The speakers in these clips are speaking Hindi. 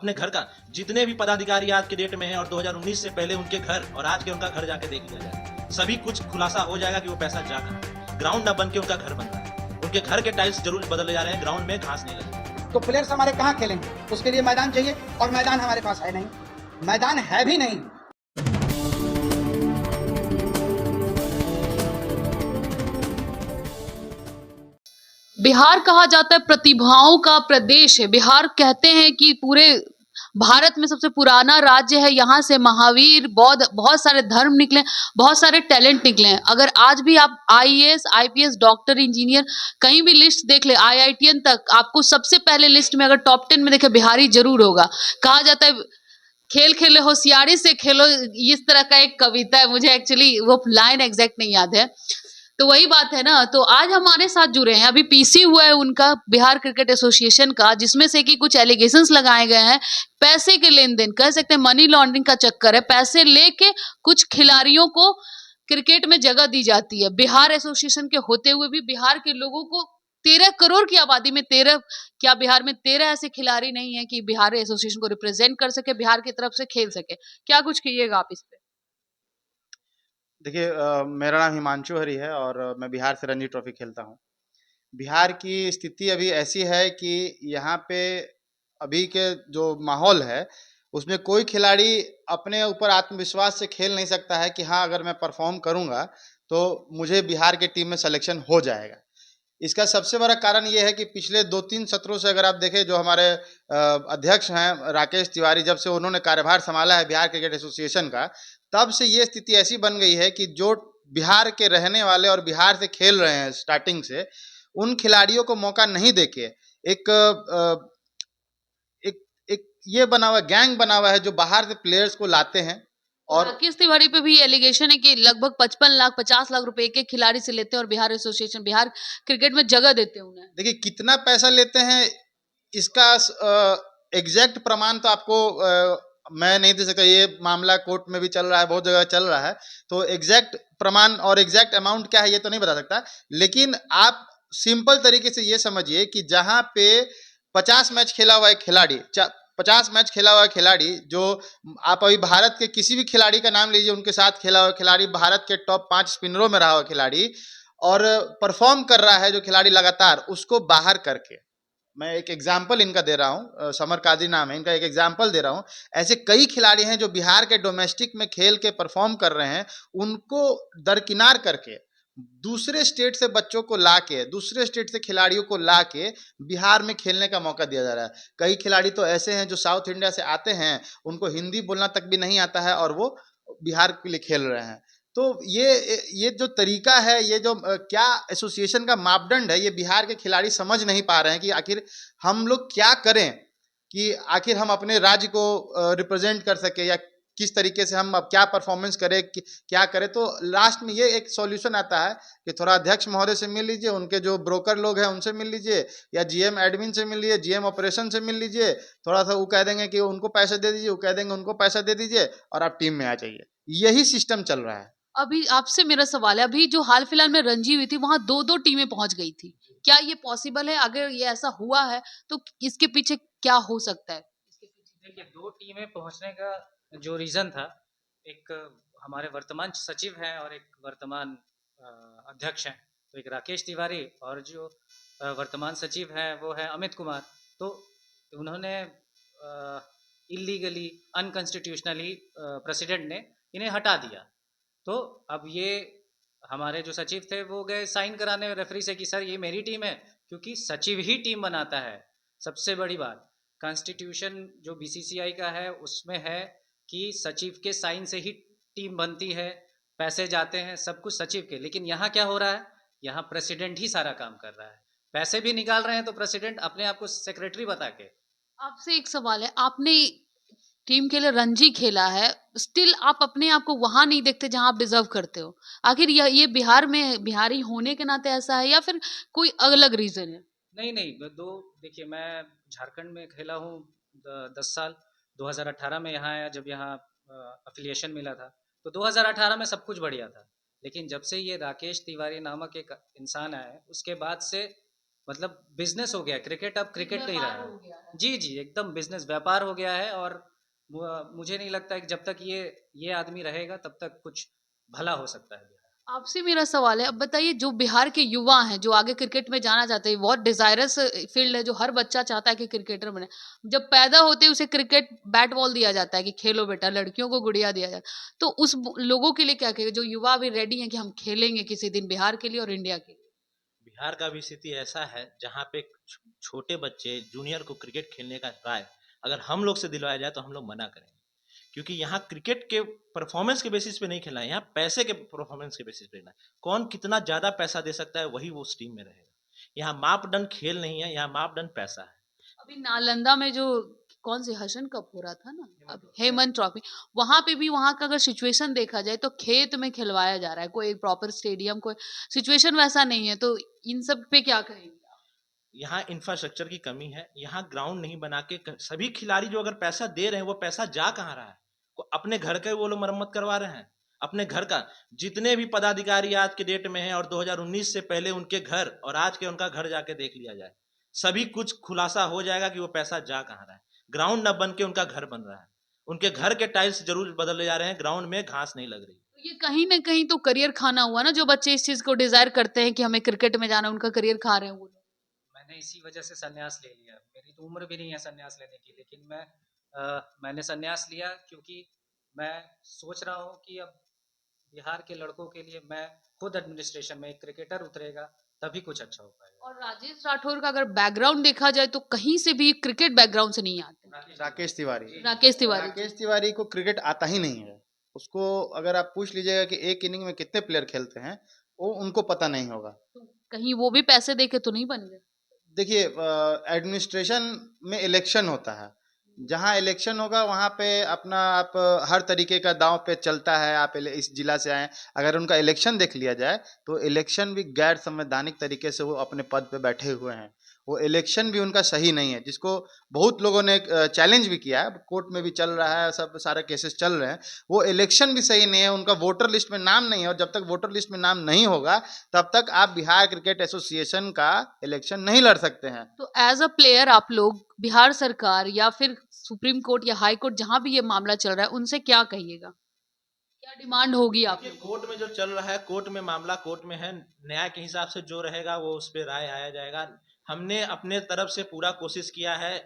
अपने घर का जितने भी पदाधिकारी आज के डेट में हैं और 2019 से पहले उनके घर और आज के उनका घर जाके देख लिया जाए, सभी कुछ खुलासा हो जाएगा कि वो पैसा जा कहाँ। ग्राउंड न बन के उनका घर बन रहा है, उनके घर के टाइल्स जरूर बदले जा रहे हैं, ग्राउंड में घास नहीं लगी। तो प्लेयर्स हमारे कहाँ खेलेंगे? उसके लिए मैदान चाहिए और मैदान हमारे पास है नहीं, मैदान है भी नहीं। बिहार कहा जाता है प्रतिभाओं का प्रदेश है। बिहार कहते हैं कि पूरे भारत में सबसे पुराना राज्य है। यहाँ से महावीर, बौद्ध, बहुत सारे धर्म निकले, बहुत सारे टैलेंट निकले हैं। अगर आज भी आप आईएएस, आईपीएस, डॉक्टर, इंजीनियर कहीं भी लिस्ट देख ले, आईआईटीएन तक, आपको सबसे पहले लिस्ट में अगर टॉप 10 में देखे बिहारी जरूर होगा। कहा जाता है खेल खेले होशियारी से खेलो, इस तरह का एक कविता है, मुझे एक्चुअली वो लाइन एग्जैक्ट नहीं याद है। तो वही बात है ना। तो आज हमारे साथ जुड़े हैं, अभी पीसी हुआ है उनका बिहार क्रिकेट एसोसिएशन का, जिसमें से कि कुछ एलिगेशंस लगाए गए हैं, पैसे के लेन देन, कह सकते हैं मनी लॉन्ड्रिंग का चक्कर है। पैसे लेके कुछ खिलाड़ियों को क्रिकेट में जगह दी जाती है। बिहार एसोसिएशन के होते हुए भी बिहार के लोगों को 13 करोड़ की आबादी में 13, क्या बिहार में 13 ऐसे खिलाड़ी नहीं है कि बिहार एसोसिएशन को रिप्रेजेंट कर सके, बिहार की तरफ से खेल सके? क्या कुछ कहिएगा आप इस पे? देखिए, मेरा नाम हिमांशु हरी है और मैं बिहार से रणजी ट्रॉफी खेलता हूँ। बिहार की स्थिति अभी ऐसी है कि यहाँ पे अभी के जो माहौल है उसमें कोई खिलाड़ी अपने ऊपर आत्मविश्वास से खेल नहीं सकता है कि हाँ, अगर मैं परफॉर्म करूँगा तो मुझे बिहार के टीम में सिलेक्शन हो जाएगा। इसका सबसे बड़ा कारण ये है कि पिछले 2-3 सत्रों से अगर आप देखें, जो हमारे अध्यक्ष हैं राकेश तिवारी, जब से उन्होंने कार्यभार संभाला है बिहार क्रिकेट एसोसिएशन का, तब से ये स्थिति ऐसी बन गई है कि जो बिहार के रहने वाले और बिहार से खेल रहे हैं स्टार्टिंग से, उन खिलाड़ियों को मौका नहीं देके एक एक एक ये बना हुआ गैंग बना हुआ है जो बाहर से प्लेयर्स को लाते हैं। और राकेश तिवारी पे भी एलिगेशन है कि लगभग 55 लाख 50 लाख रुपए एक खिलाड़ी से लेते हैं और बिहार एसोसिएशन बिहार क्रिकेट में जगह देते हैं उन्हें। देखिए, कितना पैसा लेते हैं इसका एग्जैक्ट प्रमाण तो आपको मैं नहीं दे सकता। ये मामला कोर्ट में भी चल रहा है, बहुत जगह चल रहा है, तो एग्जैक्ट प्रमाण और एग्जैक्ट अमाउंट क्या है ये तो नहीं बता सकता। लेकिन आप सिंपल तरीके से ये समझिए कि जहां पे 50 मैच खेला हुआ एक खिलाड़ी, 50 मैच खेला हुआ खिलाड़ी, जो आप अभी भारत के किसी भी खिलाड़ी का नाम लीजिए, उनके साथ खेला हुआ खिलाड़ी, भारत के टॉप 5 स्पिनरों में रहा हुआ खिलाड़ी और परफॉर्म कर रहा है जो खिलाड़ी लगातार, उसको बाहर करके, मैं एक एग्जाम्पल इनका दे रहा हूँ, समर काजी नाम है इनका, एक एग्जाम्पल दे रहा हूँ। ऐसे कई खिलाड़ी हैं जो बिहार के डोमेस्टिक में खेल के परफॉर्म कर रहे हैं, उनको दरकिनार करके दूसरे स्टेट से बच्चों को लाके, दूसरे स्टेट से खिलाड़ियों को लाके बिहार में खेलने का मौका दिया जा रहा है। कई खिलाड़ी तो ऐसे हैं जो साउथ इंडिया से आते हैं, उनको हिंदी बोलना तक भी नहीं आता है और वो बिहार के लिए खेल रहे हैं। तो ये जो तरीका है, ये जो क्या एसोसिएशन का मापदंड है, ये बिहार के खिलाड़ी समझ नहीं पा रहे हैं कि आखिर हम लोग क्या करें कि आखिर हम अपने राज्य को रिप्रेजेंट कर सके, या किस तरीके से हम अब क्या परफॉर्मेंस करें, क्या करें। तो लास्ट में ये एक सॉल्यूशन आता है कि थोड़ा अध्यक्ष महोदय से मिल लीजिए, उनके जो ब्रोकर लोग हैं उनसे मिल लीजिए, या जीएम एडमिन से मिल लीजिए, जीएम ऑपरेशन से मिल लीजिए। थोड़ा सा वो कह देंगे कि उनको पैसे दे दीजिए, वो कह देंगे उनको पैसा दे दीजिए और आप टीम में आ जाइए। यही सिस्टम चल रहा है। अभी आपसे मेरा सवाल है, अभी जो हाल फिलहाल में रणजी हुई थी वहां 2-2 टीमें पहुंच गई थी, क्या ये पॉसिबल है? अगर ये ऐसा हुआ है तो इसके पीछे क्या हो सकता है? देखिए, 2 टीमें पहुंचने का जो रीजन था, एक हमारे वर्तमान सचिव हैं और एक वर्तमान अध्यक्ष हैं। तो एक राकेश तिवारी और जो वर्तमान सचिव हैं वो है अमित कुमार। तो उन्होंने इलीगली, अनकॉन्स्टिट्यूशनली प्रेसिडेंट ने इन्हें हटा दिया। तो अब ये हमारे जो सचिव थे वो गए साइन कराने रेफरी से कि सर ये मेरी टीम है, क्योंकि सचिव ही टीम बनाता है। सबसे बड़ी बात, कॉन्स्टिट्यूशन जो बीसीसीआई का है उसमें है कि सचिव के साइन से ही टीम बनती है, पैसे जाते हैं, सब कुछ सचिव के। लेकिन यहाँ क्या हो रहा है, यहाँ प्रेसिडेंट ही सारा काम कर रहा है, पैसे भी निकाल रहे हैं तो प्रेसिडेंट अपने आप को सेक्रेटरी बता के। आपसे एक सवाल है, आपने टीम के लिए रणजी खेला है, स्टिल आप अपने आप को वहां नहीं देखते जहां आप डिजर्व करते हो। आखिर ये बिहार में बिहारी होने के नाते ऐसा है या फिर कोई अलग रीजन है? नहीं नहीं, देखिए, मैं झारखंड में खेला हूँ 10 साल। 2018 में यहाँ आया, जब यहाँ अफिलिएशन मिला था, तो 2018 में सब कुछ बढ़िया था। लेकिन जब से ये राकेश तिवारी नामक एक इंसान आया है, उसके बाद से मतलब बिजनेस हो गया क्रिकेट, अब क्रिकेट नहीं रहा। जी जी, एकदम बिजनेस व्यापार हो गया है। और मुझे नहीं लगता है कि जब तक ये आदमी रहेगा तब तक कुछ भला हो सकता है। आपसे मेरा सवाल है, अब बताइए, जो बिहार के युवा हैं जो आगे क्रिकेट में जाना चाहते हैं, बहुत डिजायरस फील्ड है, जो हर बच्चा चाहता है कि क्रिकेटर बने। जब पैदा होते ही उसे क्रिकेट बैट बॉल दिया जाता है कि खेलो बेटा, लड़कियों को गुड़िया दिया जाता है, तो उस लोगों के लिए क्या कहेंगे जो युवा अभी रेडी हैं कि हम खेलेंगे किसी दिन बिहार के लिए और इंडिया के लिए? बिहार का भी स्थिति ऐसा है जहाँ पे छोटे बच्चे जूनियर को क्रिकेट खेलने का राय अगर हम लोग से दिलवाया जाए तो हम लोग मना करेंगे, क्योंकि यहाँ क्रिकेट के परफॉर्मेंस के बेसिस पे नहीं खेलना है, यहाँ पैसे के परफॉर्मेंस के बेसिस पे खेलना है। कौन कितना ज्यादा पैसा दे सकता है वही वो उस टीम में रहेगा। यहाँ मापदंड खेल नहीं है, यहाँ मापदंड पैसा है। अभी नालंदा में जो कौन सी हसन कप हो रहा था ना, अब हेमन ट्रॉफी, वहां पे भी वहां का अगर सिचुएशन देखा जाए तो खेत में खिलवाया जा रहा है, कोई प्रॉपर स्टेडियम, कोई सिचुएशन वैसा नहीं है। तो इन सब पे क्या कहेंगे? यहाँ इंफ्रास्ट्रक्चर की कमी है, यहाँ ग्राउंड नहीं बना के सभी खिलाड़ी जो अगर पैसा दे रहे हैं वो पैसा जा कहाँ रहा है? अपने घर का वो लोग मरम्मत करवा रहे हैं, अपने घर का। जितने भी पदाधिकारी आज के डेट में हैं और 2019 से पहले उनके घर और आज के उनका घर जाके देख लिया जाए, सभी कुछ खुलासा हो जाएगा कि वो पैसा जा कहाँ रहा है। ग्राउंड न बन के उनका घर बन रहा है, उनके घर के टाइल्स जरूर बदले जा रहे हैं, ग्राउंड में घास नहीं लग रही। तो ये कहीं ना कहीं तो करियर खाना हुआ ना, जो बच्चे इस चीज को डिजायर करते हैं कि हमें क्रिकेट में जाना, उनका करियर खा रहे हैं वो लोग। मैंने इसी वजह से संन्यास ले लिया। मेरी तो उम्र भी नहीं है संन्यास लेने की, लेकिन मैंने संन्यास लिया क्योंकि मैं सोच रहा हूँ कि अब बिहार के लड़कों के लिए मैं खुद एडमिनिस्ट्रेशन में, एक क्रिकेटर उतरेगा तभी कुछ अच्छा हो पाएगा। और राजेश राठौर का अगर बैकग्राउंड देखा जाए तो कहीं से भी क्रिकेट बैकग्राउंड से नहीं आते। राकेश तिवारी। राकेश तिवारी को क्रिकेट आता ही नहीं है। उसको अगर आप पूछ लीजिएगा कि एक इनिंग में कितने प्लेयर खेलते हैं, वो उनको पता नहीं होगा। तो कहीं वो भी पैसे देके तो नहीं बन गए? देखिए, एडमिनिस्ट्रेशन में इलेक्शन होता है, जहाँ इलेक्शन होगा वहाँ पे अपना आप हर तरीके का दांव पे चलता है। आप इस जिला से आए, अगर उनका इलेक्शन देख लिया जाए तो इलेक्शन भी गैर संवैधानिक तरीके से वो अपने पद पे बैठे हुए हैं। वो इलेक्शन भी उनका सही नहीं है, जिसको बहुत लोगों ने चैलेंज भी किया है, कोर्ट में भी चल रहा है, सब सारे केसेस चल रहे हैं। वो इलेक्शन भी सही नहीं है, उनका वोटर लिस्ट में नाम नहीं है, और जब तक वोटर लिस्ट में नाम नहीं होगा तब तक आप बिहार क्रिकेट एसोसिएशन का इलेक्शन नहीं लड़ सकते हैं। तो एज अ प्लेयर आप लोग बिहार सरकार या फिर सुप्रीम कोर्ट या हाई कोर्ट, जहां भी ये मामला चल रहा है, उनसे क्या कहिएगा? क्या डिमांड होगी आप लोगों की? कोर्ट में जो चल रहा है, कोर्ट में मामला कोर्ट में है, न्याय के हिसाब से जो रहेगा वो उस पर राय आया जाएगा। हमने अपने तरफ से पूरा कोशिश किया है,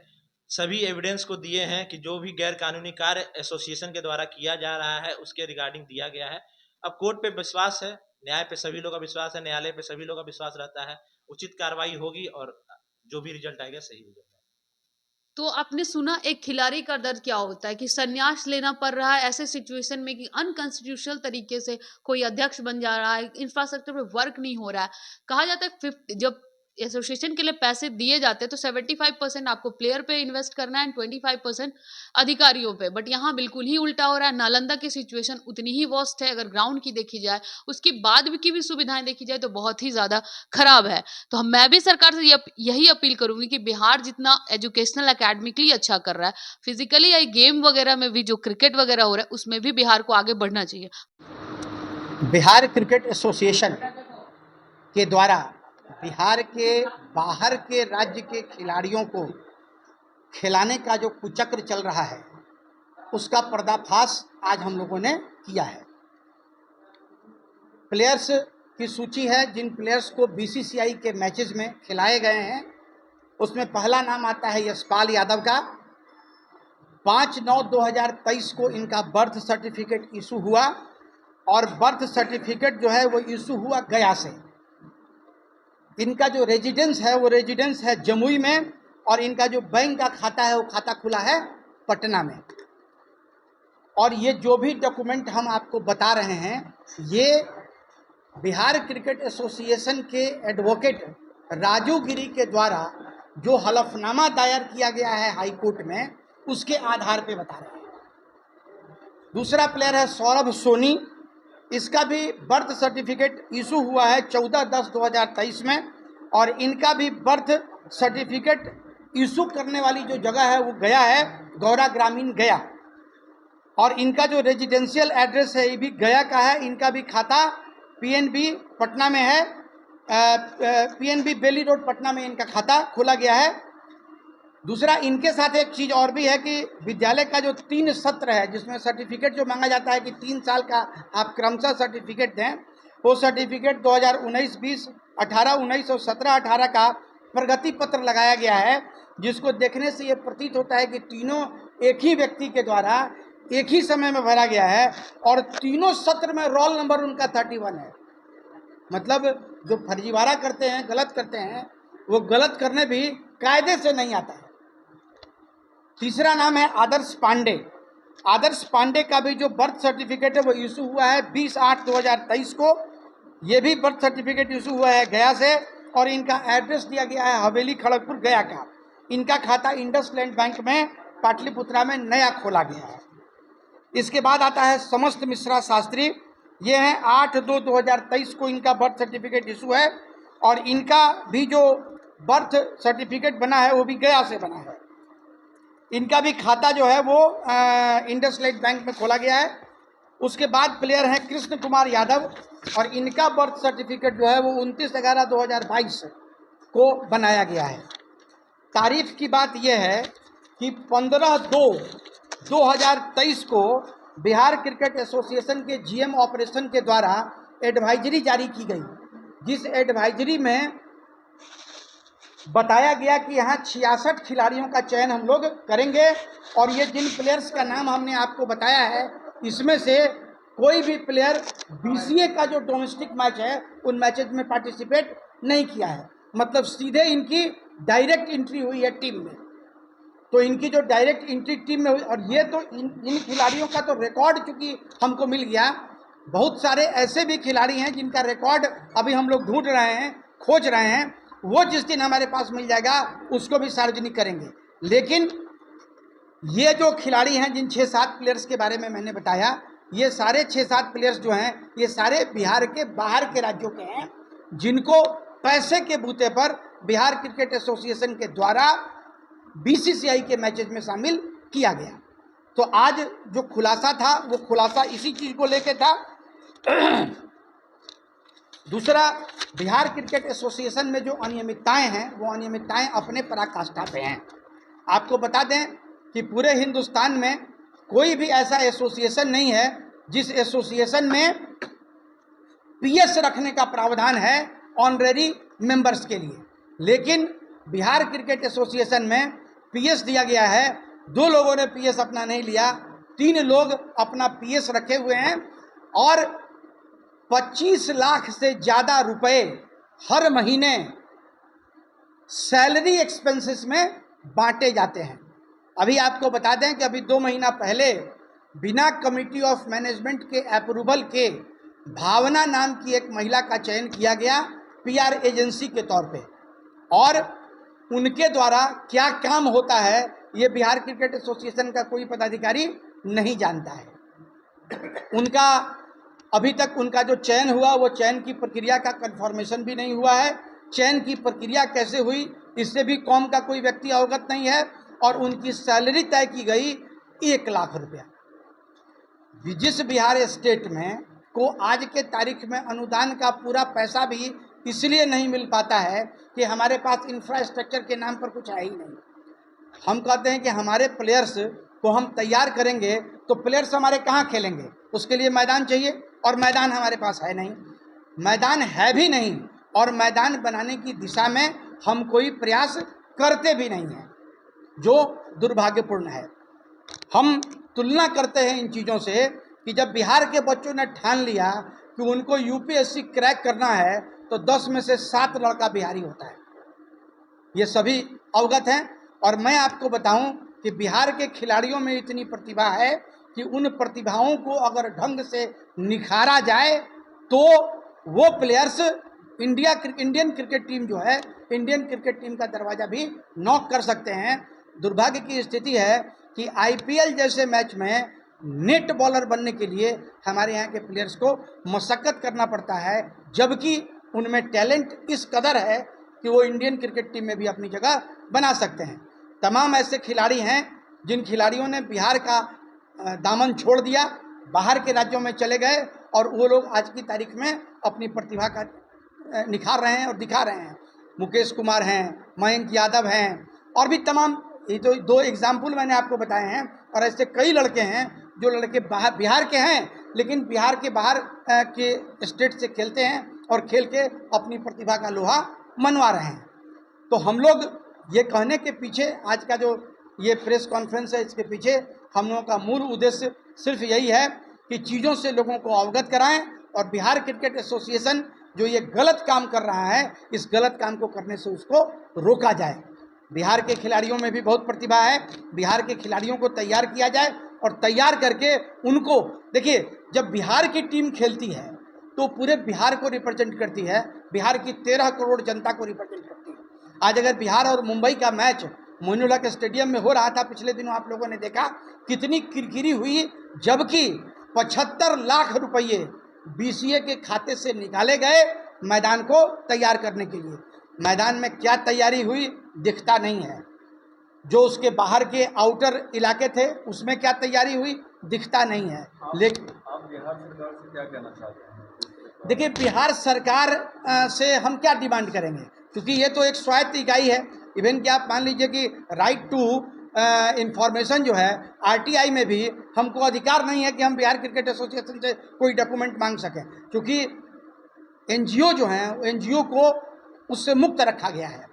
सभी एविडेंस को दिए हैं कि जो भी गैर कानूनी कार्य एसोसिएशन के द्वारा किया जा रहा है उसके रिगार्डिंग दिया गया है। अब कोर्ट पे विश्वास है, न्याय पे सभी लोग का विश्वास है, न्यायालय पे सभी लोग का विश्वास रहता है, उचित कार्रवाई होगी और जो भी रिजल्ट आएगा सही रिजल्ट। तो आपने सुना एक खिलाड़ी का दर्द क्या होता है कि संन्यास लेना पड़ रहा है ऐसे सिचुएशन में कि अनकॉन्स्टिट्यूशनल तरीके से कोई अध्यक्ष बन जा रहा है, इंफ्रास्ट्रक्चर पे वर्क नहीं हो रहा है। कहा जाता है 50 जब एसोसिएशन के लिए पैसे दिए जाते हैं तो 75% आपको प्लेयर पे इन्वेस्ट करना है, 25% अधिकारियों पे। बट यहाँ बिल्कुल ही उल्टा हो रहा है। नालंदा की सिचुएशन उतनी ही वर्स्ट है, अगर ग्राउंड की देखी जाए, उसकी बाद की भी सुविधाएं देखी जाए तो बहुत ही ज्यादा खराब है। तो मैं भी सरकार से यही अपील करूंगी कि बिहार जितना एजुकेशनल एकेडमिकली अच्छा कर रहा है, फिजिकली या गेम वगैरह में भी जो क्रिकेट वगैरह हो रहा है उसमें भी बिहार को आगे बढ़ना चाहिए। बिहार क्रिकेट एसोसिएशन के द्वारा बिहार के बाहर के राज्य के खिलाड़ियों को खिलाने का जो कुचक्र चल रहा है उसका पर्दाफाश आज हम लोगों ने किया है। प्लेयर्स की सूची है, जिन प्लेयर्स को बीसीसीआई के मैचेस में खिलाए गए हैं उसमें पहला नाम आता है यशपाल यादव का। 5/9/2023 को इनका बर्थ सर्टिफिकेट इशू हुआ और बर्थ सर्टिफिकेट जो है वो इशू हुआ गया से। इनका जो रेजिडेंस है वो रेजिडेंस है जमुई में और इनका जो बैंक का खाता है वो खाता खुला है पटना में। और ये जो भी डॉक्यूमेंट हम आपको बता रहे हैं ये बिहार क्रिकेट एसोसिएशन के एडवोकेट राजू गिरी के द्वारा जो हलफनामा दायर किया गया है हाई कोर्ट में उसके आधार पे बता रहे हैं। दूसरा प्लेयर है सौरभ सोनी, इसका भी बर्थ सर्टिफिकेट इशू हुआ है 14/10/2023 में और इनका भी बर्थ सर्टिफिकेट इशू करने वाली जो जगह है वो गया है गौरा ग्रामीण गया और इनका जो रेजिडेंशियल एड्रेस है ये भी गया का है। इनका भी खाता पीएनबी पटना में है PNB बेली रोड पटना में इनका खाता खोला गया है। दूसरा, इनके साथ एक चीज़ और भी है कि विद्यालय का जो 3 सत्र है, जिसमें सर्टिफिकेट जो मांगा जाता है कि 3 साल का आप क्रमशः सर्टिफिकेट दें, वो सर्टिफिकेट 2019-20, 18-19 और 17-18 का प्रगति पत्र लगाया गया है, जिसको देखने से ये प्रतीत होता है कि तीनों एक ही व्यक्ति के द्वारा एक ही समय में भरा गया है और तीनों सत्र में रोल नंबर उनका 31 है। मतलब जो फर्जीवाड़ा करते हैं, गलत करते हैं, वो गलत करने भी कायदे से नहीं आता है। तीसरा नाम है आदर्श पांडे। आदर्श पांडे का भी जो बर्थ सर्टिफिकेट है वो इशू हुआ है 20/8/2023 को। ये भी बर्थ सर्टिफिकेट इशू हुआ है गया से और इनका एड्रेस दिया गया है हवेली खड़गपुर गया का। इनका खाता इंडसलैंड बैंक में पाटलिपुत्रा में नया खोला गया है। इसके बाद आता है समस्त मिश्रा शास्त्री। ये हैं 8/2/2023 को इनका बर्थ सर्टिफिकेट इशू है और इनका भी जो बर्थ सर्टिफिकेट बना है वो भी गया से बना है। इनका भी खाता जो है वो इंडसलैंड बैंक में खोला गया है। उसके बाद प्लेयर हैं कृष्ण कुमार यादव और इनका बर्थ सर्टिफिकेट जो है वो 29/11/2022 को बनाया गया है। तारीफ की बात यह है कि 15/2/2023 को बिहार क्रिकेट एसोसिएशन के GM ऑपरेशन के द्वारा एडवाइजरी जारी की गई, जिस एडवाइजरी में बताया गया कि यहाँ 66 खिलाड़ियों का चयन हम लोग करेंगे और ये जिन प्लेयर्स का नाम हमने आपको बताया है, इसमें से कोई भी प्लेयर BCA का जो डोमेस्टिक मैच है उन मैचेज में पार्टिसिपेट नहीं किया है। मतलब सीधे इनकी डायरेक्ट एंट्री हुई है टीम में। तो इनकी जो डायरेक्ट एंट्री टीम में हुई और ये तो इन खिलाड़ियों का तो रिकॉर्ड चूँकि हमको मिल गया। बहुत सारे ऐसे भी खिलाड़ी हैं जिनका रिकॉर्ड अभी हम लोग ढूंढ रहे हैं, खोज रहे हैं। वो जिस दिन हमारे पास मिल जाएगा उसको भी सार्वजनिक करेंगे। लेकिन ये जो खिलाड़ी हैं, जिन 6-7 प्लेयर्स के बारे में मैंने बताया, ये सारे 6-7 प्लेयर्स जो हैं ये सारे बिहार के बाहर के राज्यों के हैं, जिनको पैसे के बूते पर बिहार क्रिकेट एसोसिएशन के द्वारा BCCI के मैचेज में शामिल किया गया। तो आज जो खुलासा था वो खुलासा इसी चीज़ को लेके था। दूसरा, बिहार क्रिकेट एसोसिएशन में जो अनियमितताएं हैं वो अनियमितताएं अपने पराकाष्ठा पे हैं। आपको बता दें कि पूरे हिंदुस्तान में कोई भी ऐसा एसोसिएशन नहीं है जिस एसोसिएशन में PS रखने का प्रावधान है ऑनरेरी मेंबर्स के लिए। लेकिन बिहार क्रिकेट एसोसिएशन में PS दिया गया है। 2 लोगों ने PS अपना नहीं लिया, 3 लोग अपना PS रखे हुए हैं और 25 लाख से ज़्यादा रुपए हर महीने सैलरी एक्सपेंसेस में बांटे जाते हैं। अभी आपको बता दें कि अभी 2 महीना पहले बिना कमिटी ऑफ मैनेजमेंट के अप्रूवल के भावना नाम की एक महिला का चयन किया गया PR एजेंसी के तौर पे और उनके द्वारा क्या काम होता है ये बिहार क्रिकेट एसोसिएशन का कोई पदाधिकारी नहीं जानता है। उनका अभी तक उनका जो चयन हुआ वो चयन की प्रक्रिया का कन्फर्मेशन भी नहीं हुआ है। चयन की प्रक्रिया कैसे हुई इससे भी कौम का कोई व्यक्ति अवगत नहीं है और उनकी सैलरी तय की गई 1 लाख रुपया। जिस बिहार स्टेट में को आज के तारीख में अनुदान का पूरा पैसा भी इसलिए नहीं मिल पाता है कि हमारे पास इंफ्रास्ट्रक्चर के नाम पर कुछ है ही नहीं। हम कहते हैं कि हमारे प्लेयर्स को हम तैयार करेंगे तो प्लेयर्स हमारे कहाँ खेलेंगे, उसके लिए मैदान चाहिए और मैदान हमारे पास है नहीं, मैदान है भी नहीं और मैदान बनाने की दिशा में हम कोई प्रयास करते भी नहीं हैं, जो दुर्भाग्यपूर्ण है। हम तुलना करते हैं इन चीज़ों से कि जब बिहार के बच्चों ने ठान लिया कि उनको UPSC क्रैक करना है तो 10 में से 7 लड़का बिहारी होता है। ये सभी अवगत हैं और मैं आपको बताऊं कि बिहार के खिलाड़ियों में इतनी प्रतिभा है कि उन प्रतिभाओं को अगर ढंग से निखारा जाए तो वो प्लेयर्स इंडियन क्रिकेट टीम जो है, इंडियन क्रिकेट टीम का दरवाज़ा भी नॉक कर सकते हैं। दुर्भाग्य की स्थिति है कि IPL जैसे मैच में नेट बॉलर बनने के लिए हमारे यहाँ के प्लेयर्स को मशक्क़त करना पड़ता है, जबकि उनमें टैलेंट इस कदर है कि वो इंडियन क्रिकेट टीम में भी अपनी जगह बना सकते हैं। तमाम ऐसे खिलाड़ी हैं जिन खिलाड़ियों ने बिहार का दामन छोड़ दिया, बाहर के राज्यों में चले गए और वो लोग आज की तारीख में अपनी प्रतिभा का निखार रहे हैं और दिखा रहे हैं। मुकेश कुमार हैं, मयंक यादव हैं, और भी तमाम, ये तो 2 एग्जाम्पल मैंने आपको बताए हैं। और ऐसे कई लड़के हैं जो लड़के बाहर बिहार के हैं, लेकिन बिहार के बाहर के स्टेट से खेलते हैं और खेल के अपनी प्रतिभा का लोहा मनवा रहे हैं। तो हम लोग ये कहने के पीछे, आज का जो ये प्रेस कॉन्फ्रेंस है, इसके पीछे हम लोगों का मूल उद्देश्य सिर्फ यही है कि चीज़ों से लोगों को अवगत कराएं और बिहार क्रिकेट एसोसिएशन जो ये गलत काम कर रहा है, इस गलत काम को करने से उसको रोका जाए। बिहार के खिलाड़ियों में भी बहुत प्रतिभा है, बिहार के खिलाड़ियों को तैयार किया जाए और तैयार करके उनको, देखिए जब बिहार की टीम खेलती है तो पूरे बिहार को रिप्रेजेंट करती है, बिहार की 13 करोड़ जनता को रिप्रेजेंट करती है। आज अगर बिहार और मुंबई का मैच मोइनुल हक स्टेडियम में हो रहा था, पिछले दिनों आप लोगों ने देखा कितनी किरकिरी हुई, जबकि 75 लाख रुपये बीसीए के खाते से निकाले गए मैदान को तैयार करने के लिए। मैदान में क्या तैयारी हुई दिखता नहीं है। जो उसके बाहर के आउटर इलाके थे उसमें क्या तैयारी हुई दिखता नहीं है। लेकिन आप बिहार सरकार से क्या कहना चाहते हैं? देखिए, बिहार सरकार से हम क्या डिमांड करेंगे, क्योंकि ये तो एक स्वायत्त इकाई है। इवन कि आप मान लीजिए कि राइट टू इंफॉर्मेशन जो है आरटीआई में भी हमको अधिकार नहीं है कि हम बिहार क्रिकेट एसोसिएशन से कोई डॉक्यूमेंट मांग सकें, क्योंकि एनजीओ जो हैं एनजीओ को उससे मुक्त रखा गया है।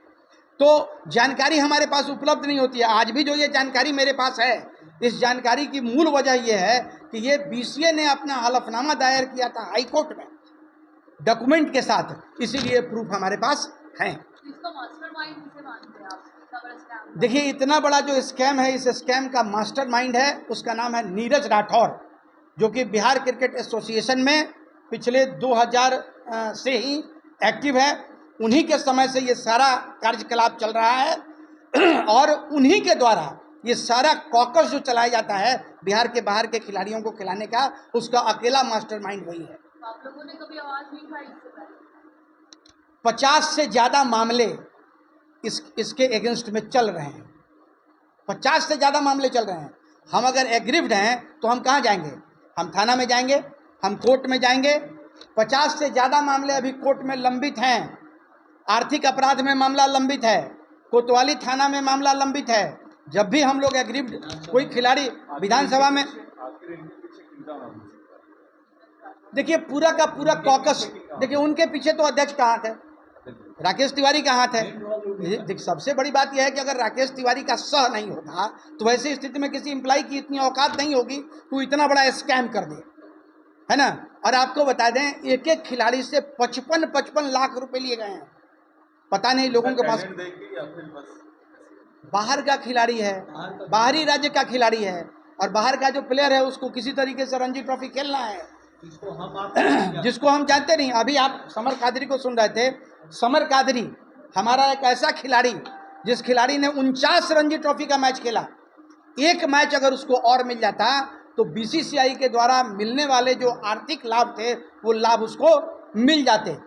तो जानकारी हमारे पास उपलब्ध नहीं होती है। आज भी जो ये जानकारी मेरे पास है, इस जानकारी की मूल वजह ये है कि ये बीसीए ने अपना हलफनामा दायर किया था हाई कोर्ट में डॉक्यूमेंट के साथ, इसीलिए प्रूफ हमारे पास हैं। इसका मास्टरमाइंड किसे मानते हैं आप? इतना बड़ा स्कैम। देखिए, इतना बड़ा जो स्कैम है, इस स्कैम का मास्टरमाइंड है, उसका नाम है नीरज राठौर, जो कि बिहार क्रिकेट एसोसिएशन में पिछले 2000 से ही एक्टिव है। उन्हीं के समय से ये सारा कार्यकलाप चल रहा है और उन्हीं के द्वारा ये सारा कॉकस जो चलाया जाता है बिहार के बाहर के खिलाड़ियों को खिलाने का, उसका अकेला मास्टरमाइंड वही है। आप लोगों ने कभी आवाज नहीं उठाई इससे पहले? 50 से ज़्यादा मामले इसके अगेंस्ट में चल रहे हैं। 50 से ज़्यादा मामले चल रहे हैं। हम अगर एग्रीव्ड हैं तो हम कहाँ जाएंगे? हम थाना में जाएंगे, हम कोर्ट में जाएंगे। 50 से ज़्यादा मामले अभी कोर्ट में लंबित हैं। आर्थिक अपराध में मामला लंबित है, कोतवाली थाना में मामला लंबित है। जब भी हम लोग एग्रीव्ड कोई खिलाड़ी विधानसभा में, आखिर इनके पीछे किनका नाम है? देखिए पूरा का पूरा कॉकस, देखिए उनके पीछे तो अध्यक्ष का हाथ है, राकेश तिवारी का हाथ है। देखिए सबसे बड़ी बात यह है कि अगर राकेश तिवारी का सह नहीं होता तो वैसी स्थिति में किसी एम्प्लॉय की इतनी औकात नहीं होगी तो इतना बड़ा स्कैम कर दे, है ना। और आपको बता दें, एक एक खिलाड़ी से 55 लाख रुपए लिए गए हैं। पता नहीं लोगों के पास, या फिर बस बाहर का खिलाड़ी है, बाहरी राज्य का खिलाड़ी है, और बाहर का जो प्लेयर है उसको किसी तरीके से रणजी ट्रॉफी खेलना है, जिसको हम जानते नहीं। अभी आप समर कादरी को सुन रहे थे। समर कादरी हमारा एक ऐसा खिलाड़ी जिस खिलाड़ी ने 49 रणजी ट्रॉफी का मैच खेला। एक मैच अगर उसको और मिल जाता तो बीसीसीआई के द्वारा मिलने वाले जो आर्थिक लाभ थे वो लाभ उसको मिल जाते।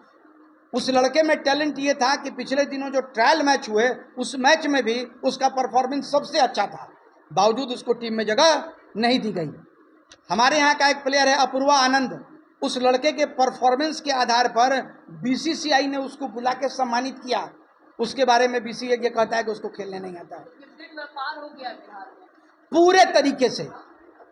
उस लड़के में टैलेंट ये था कि पिछले दिनों जो ट्रायल मैच हुए उस मैच में भी उसका परफॉर्मेंस सबसे अच्छा था, बावजूद उसको टीम में जगह नहीं दी गई। हमारे यहाँ का एक प्लेयर है अपूर्वा आनंद, उस लड़के के परफॉर्मेंस के आधार पर बीसीसीआई ने उसको बुला के सम्मानित किया। उसके बारे में बीसीसीआई ये कहता है कि उसको खेलने नहीं आता है। क्रिकेट व्यापार हो गया बिहार में पूरे तरीके से,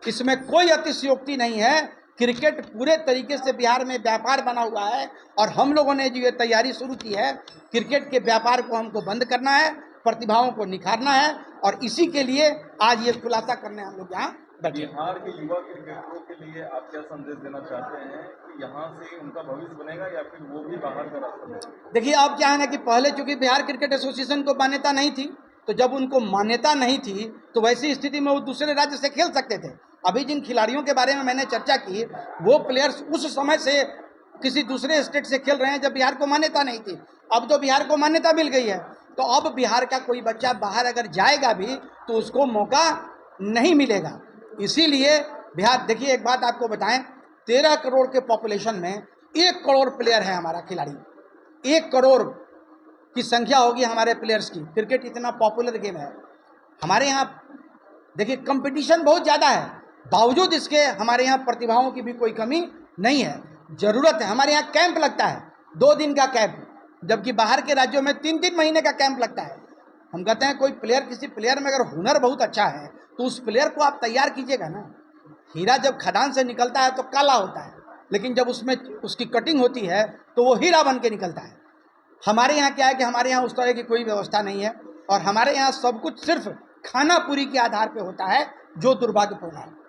इसमें कोई अतिशयोक्ति नहीं है। क्रिकेट पूरे तरीके से बिहार में व्यापार बना हुआ है और हम लोगों ने जो ये तैयारी शुरू की है, क्रिकेट के व्यापार को हमको बंद करना है, प्रतिभाओं को निखारना है, और इसी के लिए आज ये खुलासा करने हम लोग यहाँ बैठे। बिहार के युवा क्रिकेटरों के लिए आप क्या संदेश देना चाहते हैं कि यहाँ से उनका भविष्य बनेगा या फिर वो भी बाहर का रास्ता लेंगे? देखिए, अब क्या है ना कि पहले चूंकि बिहार क्रिकेट एसोसिएशन को मान्यता नहीं थी, तो जब उनको मान्यता नहीं थी तो वैसी स्थिति में वो दूसरे राज्य से खेल सकते थे। अभी जिन खिलाड़ियों के बारे में मैंने चर्चा की, वो प्लेयर्स उस समय से किसी दूसरे स्टेट से खेल रहे हैं जब बिहार को मान्यता नहीं थी। अब तो बिहार को मान्यता मिल गई है, तो अब बिहार का कोई बच्चा बाहर अगर जाएगा भी तो उसको मौका नहीं मिलेगा। इसीलिए बिहार, देखिए एक बात आपको बताएं, 13 करोड़ के पॉपुलेशन में 1 करोड़ प्लेयर है हमारा खिलाड़ी। 1 करोड़ की संख्या होगी हमारे प्लेयर्स की। क्रिकेट इतना पॉपुलर गेम है हमारे यहाँ। देखिए कंपटीशन बहुत ज़्यादा है, बावजूद इसके हमारे यहाँ प्रतिभाओं की भी कोई कमी नहीं है। ज़रूरत है, हमारे यहाँ कैंप लगता है, 2 दिन का कैंप, जबकि बाहर के राज्यों में 3-3 महीने का कैंप लगता है। हम कहते हैं कोई प्लेयर, किसी प्लेयर में अगर हुनर बहुत अच्छा है तो उस प्लेयर को आप तैयार कीजिएगा ना। हीरा जब खदान से निकलता है तो काला होता है, लेकिन जब उसमें उसकी कटिंग होती है तो वो हीरा बन के निकलता है। हमारे यहाँ क्या है कि हमारे यहाँ उस तरह की कोई व्यवस्था नहीं है, और हमारे यहाँ सब कुछ सिर्फ खाना पूरी के आधार पे होता है, जो दुर्भाग्यपूर्ण है।